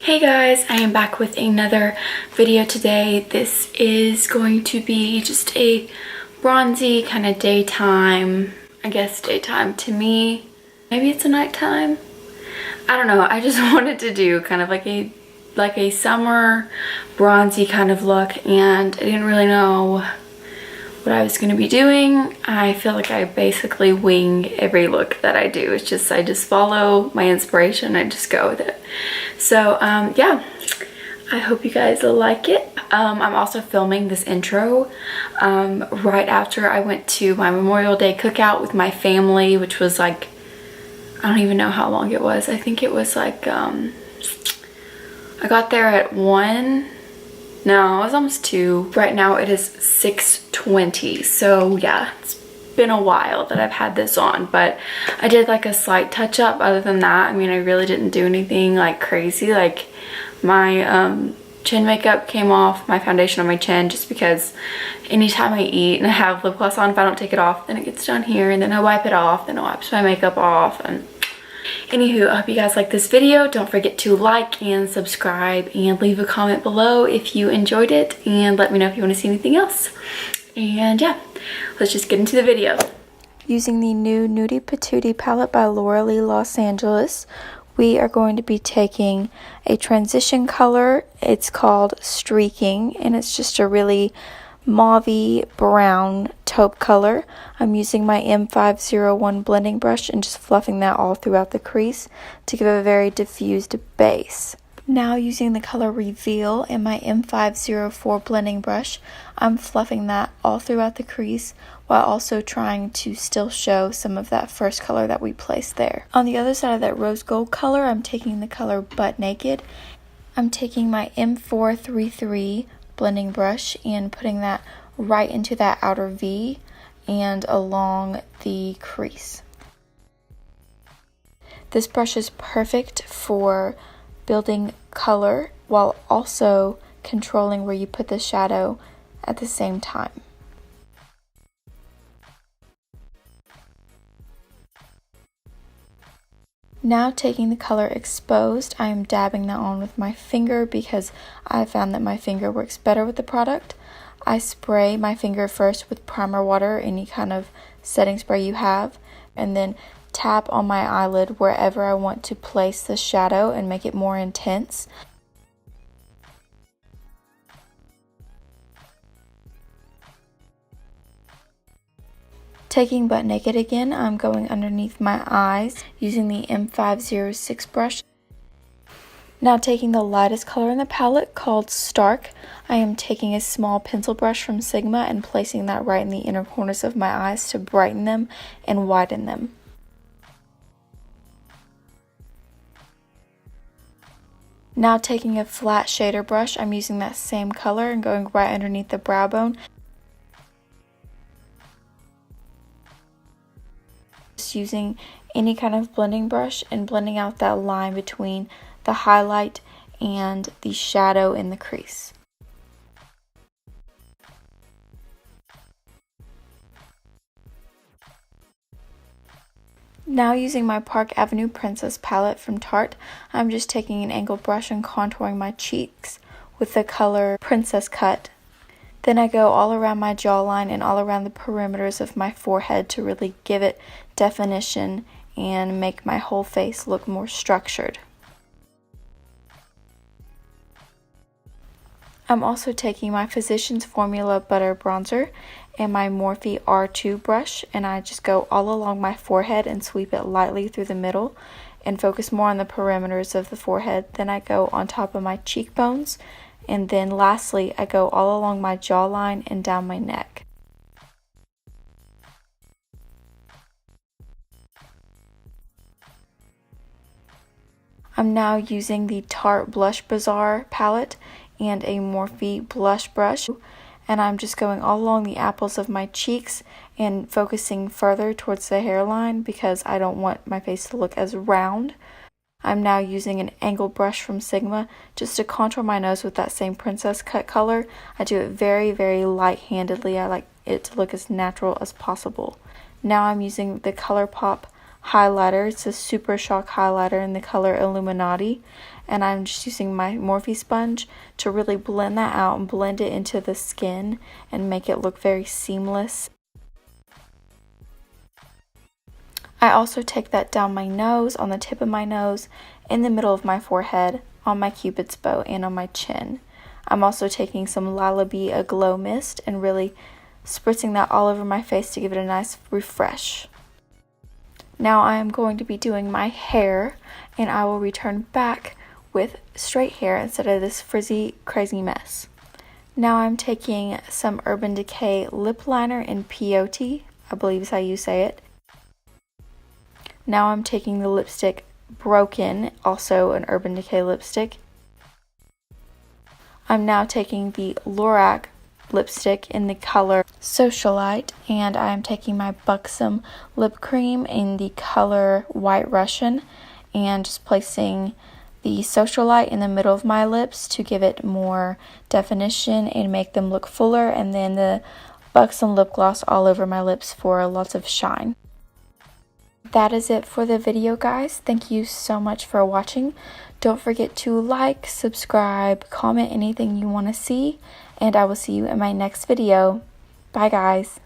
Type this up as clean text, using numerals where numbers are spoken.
Hey guys, I am back with another video today. This is going to be just a bronzy kind of daytime, I guess daytime to me. Maybe it's a nighttime. I don't know. I just wanted to do kind of like a summer bronzy kind of look, and I didn't really know what I was going to be doing. I feel like I basically wing every look that I do. It's just I just follow my inspiration. I just go with it. So yeah, I hope you guys like it. I'm also filming this intro right after I went to my Memorial Day cookout with my family, which was like, I don't even know how long it was. I think it was like I got there at 1. No, it was almost 2. Right now it is 6:20. So yeah, it's been a while that I've had this on, but I did like a slight touch up. Other than that, I mean, I really didn't do anything like crazy. Like my chin makeup came off, my foundation on my chin, just because anytime I eat and I have lip gloss on, if I don't take it off, then it gets down here, and then I wipe it off, then I wipe my makeup off. And anywho, I hope you guys like this video. Don't forget to like and subscribe and leave a comment below if you enjoyed it, and let me know if you want to see anything else. And yeah, let's just get into the video. Using the new Nudie Patootie palette by Laura Los Angeles, we are going to be taking a transition color. It's called Streaking, and it's just a really mauvey brown taupe color. I'm using my M501 blending brush and just fluffing that all throughout the crease to give a very diffused base. Now using the color Reveal and my M504 blending brush, I'm fluffing that all throughout the crease while also trying to still show some of that first color that we placed there. On the other side of that rose gold color, I'm taking the color Butt Naked. I'm taking my M433 blending brush and putting that right into that outer V and along the crease. This brush is perfect for building color while also controlling where you put the shadow at the same time. Now taking the color Exposed, I am dabbing that on with my finger because I found that my finger works better with the product. I spray my finger first with primer water, any kind of setting spray you have, and then tap on my eyelid wherever I want to place the shadow and make it more intense. Taking Butt Naked again, I'm going underneath my eyes using the M506 brush. Now taking the lightest color in the palette called Stark, I am taking a small pencil brush from Sigma and placing that right in the inner corners of my eyes to brighten them and widen them. Now taking a flat shader brush, I'm using that same color and going right underneath the brow bone. Just using any kind of blending brush and blending out that line between the highlight and the shadow in the crease. Now using my Park Avenue Princess palette from Tarte, I'm just taking an angled brush and contouring my cheeks with the color Princess Cut. Then I go all around my jawline and all around the perimeters of my forehead to really give it definition and make my whole face look more structured. I'm also taking my Physicians Formula Butter Bronzer and my Morphe R2 brush, and I just go all along my forehead and sweep it lightly through the middle and focus more on the perimeters of the forehead. Then I go on top of my cheekbones, and then lastly I go all along my jawline and down my neck. I'm now using the Tarte Blush Bazaar palette, and a Morphe blush brush. And I'm just going all along the apples of my cheeks and focusing further towards the hairline because I don't want my face to look as round. I'm now using an angle brush from Sigma just to contour my nose with that same princess cut color. I do it very, very light-handedly. I like it to look as natural as possible. Now I'm using the ColourPop highlighter. It's a Super Shock highlighter in the color Illuminati. And I'm just using my Morphe sponge to really blend that out and blend it into the skin and make it look very seamless. I also take that down my nose, on the tip of my nose, in the middle of my forehead, on my cupid's bow, and on my chin. I'm also taking some Lalabi A Glow Mist and really spritzing that all over my face to give it a nice refresh. Now I am going to be doing my hair, and I will return back with straight hair instead of this frizzy, crazy mess. Now I'm taking some Urban Decay lip liner in Peyote, I believe is how you say it. Now I'm taking the lipstick Broken, also an Urban Decay lipstick. I'm now taking the Lorac lipstick in the color Socialite, and I'm taking my Buxom lip cream in the color White Russian and just placing the Socialite in the middle of my lips to give it more definition and make them look fuller, and then the Buxom lip gloss all over my lips for lots of shine. That is it for the video, guys. Thank you so much for watching. Don't forget to like, subscribe, comment anything you want to see, and I will see you in my next video. Bye, guys.